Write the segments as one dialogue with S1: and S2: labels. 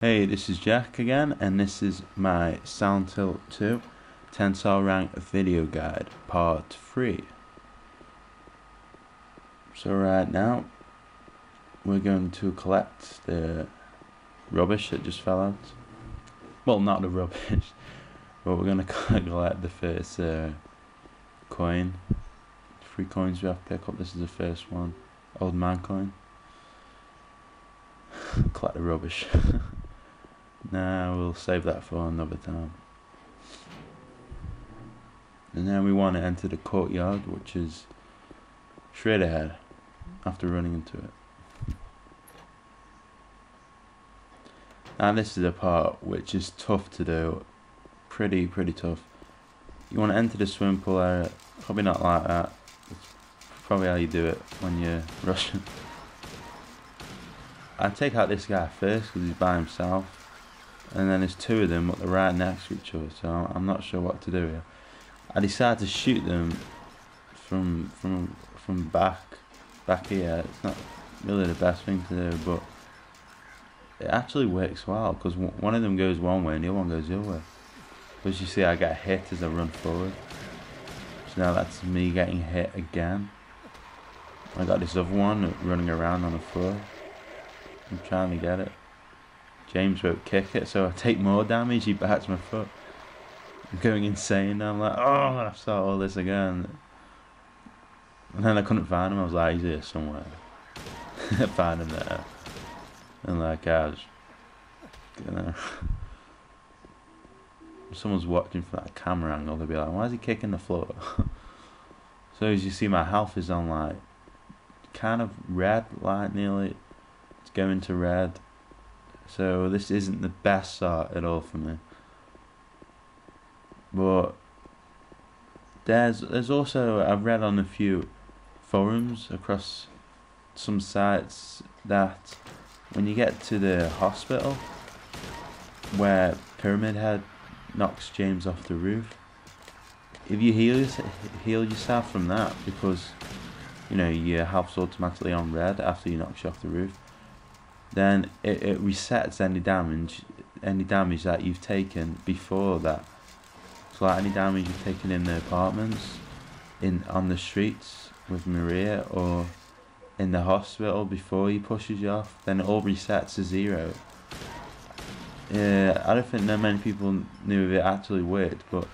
S1: Hey, this is Jack again, and this is my Silent Hill 2 Tensile Rank Video Guide, Part 3. So right now, we're going to collect the rubbish that just fell out. Well, not the rubbish, but we're going to collect the first coin. 3 coins we have to pick up. This is the first one. Old man coin. Collect the rubbish. Nah, we'll save that for another time. And then we want to enter the courtyard, which is straight ahead after running into it. Now this is the part which is tough to do. Pretty tough. You want to enter the swimming pool area. Probably not like that. It's probably how you do it when you're rushing. I'd take out this guy first because he's by himself. And then there's 2 of them, but they're right next to each other, so I'm not sure what to do here. I decided to shoot them from back here. It's not really the best thing to do, but it actually works well because one of them goes one way and the other one goes the other way. But as you see, I get hit as I run forward. So now that's me getting hit again. I got this other one running around on the floor. I'm trying to get it. James won't kick it, so I take more damage. He bats my foot. I'm going insane. I'm like, oh, I start all this again. And then I couldn't find him. I was like, he's here somewhere. I found him there. And like, I was, you know, if someone's watching from that camera angle, they'll be like, why is he kicking the floor? So as you see, my health is on like kind of red, like nearly. It's going to red. So this isn't the best start at all for me. But there's also, I've read on a few forums across some sites that when you get to the hospital where Pyramid Head knocks James off the roof, if you heal yourself from that, because you know your health's automatically on red after he knocks you off the roof, then it resets any damage that you've taken before that. So like any damage you've taken in the apartments, on the streets with Maria, or in the hospital before he pushes you off, then it all resets to 0. I don't think that many people knew if it actually worked, but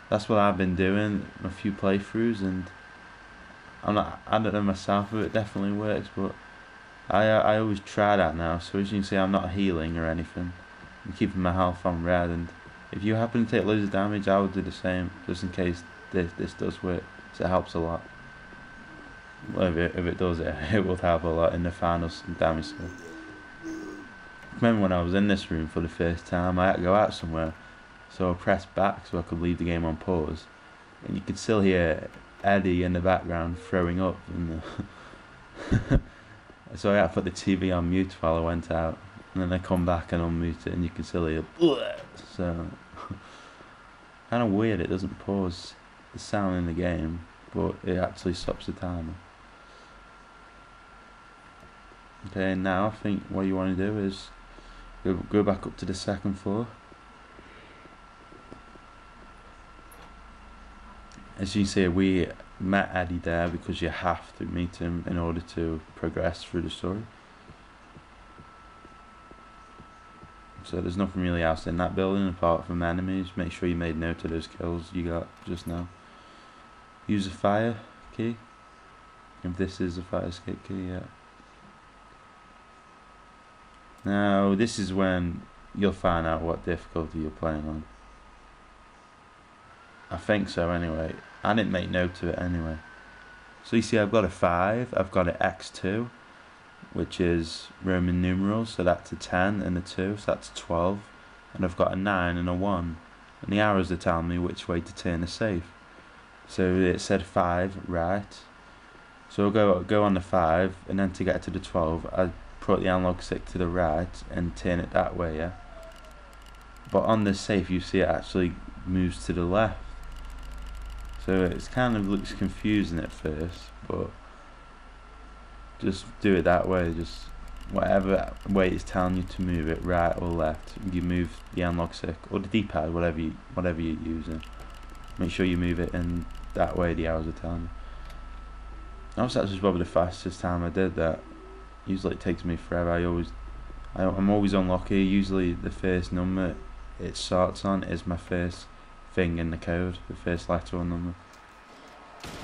S1: that's what I've been doing a few playthroughs, and I don't know myself if it definitely works, but I always try that now. So as you can see, I'm not healing or anything. I'm keeping my health on red, and if you happen to take loads of damage, I would do the same, just in case this does work. So it helps a lot. Well, if it does, it will help a lot in the final damage score. Remember when I was in this room for the first time, I had to go out somewhere, so I pressed back so I could leave the game on pause, and you could still hear Eddie in the background throwing up. So I had to put the TV on mute while I went out, and then I come back and unmute it, and you can still hear bleh. So kind of weird, it doesn't pause the sound in the game, but it actually stops the timer. Okay, now I think what you want to do is go back up to the 2nd floor. As you see, we met Eddie there because you have to meet him in order to progress through the story. So there's nothing really else in that building apart from enemies. Make sure you made note of those kills you got just now. Use a fire key. If this is a fire escape key, yeah. Now this is when you'll find out what difficulty you're playing on. I think so anyway. I didn't make note of it anyway. So you see, I've got a 5, I've got an X2, which is Roman numerals, so that's a 10 and a 2, so that's 12. And I've got a 9 and a 1. And the arrows are telling me which way to turn the safe. So it said 5, right. So I'll go on the 5, and then to get to the 12, I put the analog stick to the right and turn it that way, yeah. But on the safe, you see it actually moves to the left. So it kind of looks confusing at first, but just do it that way. Just whatever way it's telling you to move it, right or left, you move the analog stick or the D-pad, whatever you're using. Make sure you move it in that way the arrows are telling you. Obviously that was probably the fastest time I did that. Usually it takes me forever. I'm always unlucky. Usually the first number it starts on is my first thing in the code, the first letter or number.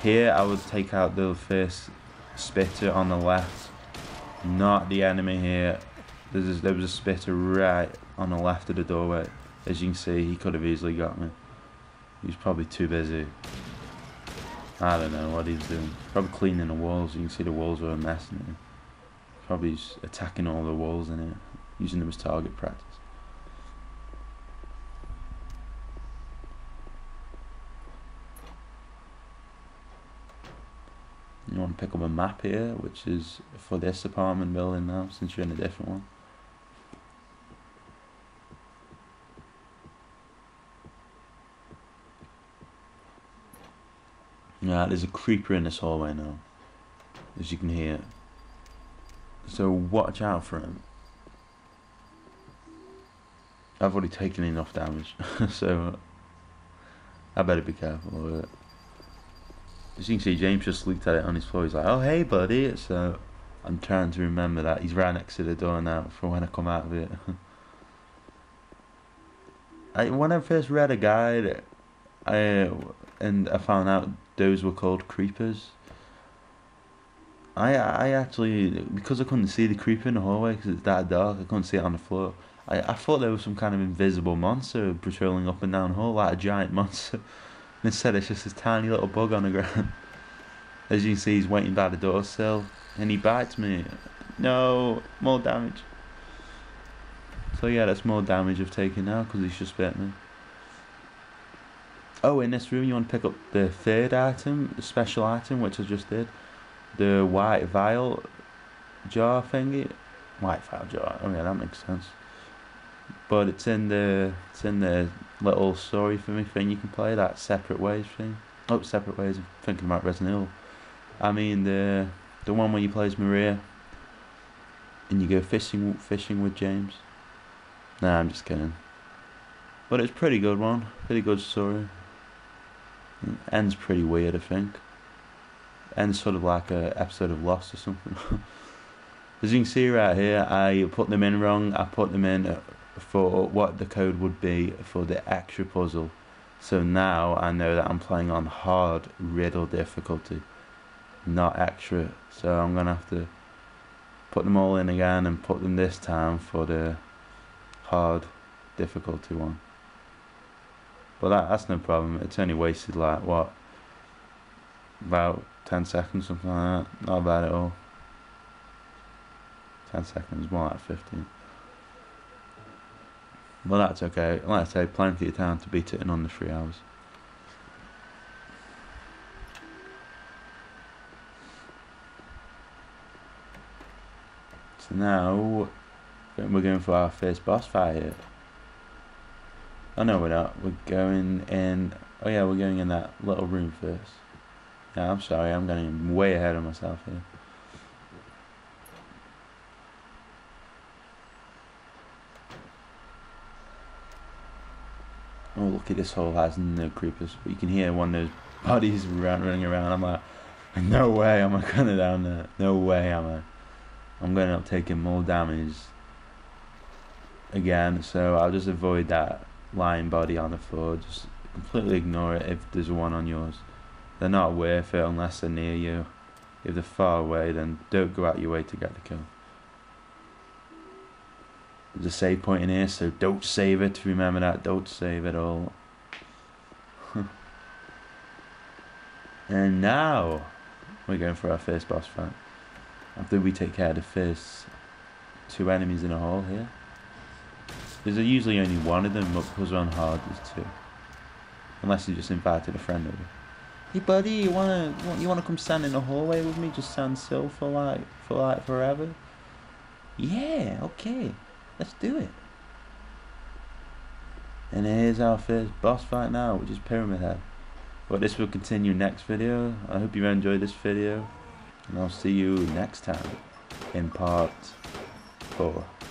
S1: Here I would take out the first spitter on the left, not the enemy here. There was a spitter right on the left of the doorway. As you can see, he could have easily got me. He was probably too busy. I don't know what he was doing. Probably cleaning the walls. You can see the walls were a mess in here. Probably attacking all the walls in here, using them as target practice. You want to pick up a map here, which is for this apartment building now, since you're in a different one. Yeah, there's a creeper in this hallway now, as you can hear. So watch out for him. I've already taken enough damage, so I better be careful with it. As you can see, James just looked at it on his floor. He's like, "Oh, hey, buddy." So I'm trying to remember that. He's right next to the door now for when I come out of it. When I first read a guide, and I found out those were called creepers. I actually, because I couldn't see the creeper in the hallway because it's that dark, I couldn't see it on the floor. I thought there was some kind of invisible monster patrolling up and down the hall, like a giant monster. Instead, it's just this tiny little bug on the ground. As you can see, he's waiting by the door sill, and he bites me. No, more damage. So yeah, that's more damage I've taken now because he's just bit me. Oh, in this room, you want to pick up the third item, the special item, which I just did. The white vial jar thingy. White vial jar. Oh yeah, that makes sense. But it's in the little story for me thing you can play, that separate ways thing. Oh, separate ways of thinking about Resident Evil. I mean the one where you play as Maria and you go fishing with James. Nah, I'm just kidding. But it's a pretty good one, pretty good story. Ends pretty weird, I think. Ends sort of like a episode of Lost or something. As you can see right here, I put them in wrong. I put them in for what the code would be for the extra puzzle. So now I know that I'm playing on hard riddle difficulty, not extra. So I'm gonna have to put them all in again and put them this time for the hard difficulty one. But that's no problem. It's only wasted like what, about 10 seconds, something like that. Not bad at all. 10 seconds, more like 15. Well, that's okay. Like I say, plenty of time to beat it in under 3 hours. So now we're going for our first boss fight here. Oh no, we're not. We're going in. Oh yeah, we're going in that little room first. Yeah, I'm sorry. I'm getting way ahead of myself here. Oh, look at this hole, has no creepers. But you can hear one of those bodies running around. I'm like, no way am I going down there. No way am I. I'm going to end up taking more damage again. So I'll just avoid that lying body on the floor. Just completely ignore it if there's one on yours. They're not worth it unless they're near you. If they're far away, then don't go out your way to get the kill. There's a save point in here, so don't save it. Remember that, don't save it all. And now we're going for our first boss fight. After we take care of the first 2 enemies in a hall here. There's usually only one of them, but because we're on hard, there's 2. Unless you just invited a friend over. Hey buddy, you wanna come stand in the hallway with me? Just stand still for like forever? Yeah, okay. Let's do it. And here's our first boss fight now, which is Pyramid Head. But this will continue next video. I hope you enjoyed this video. And I'll see you next time in part poor.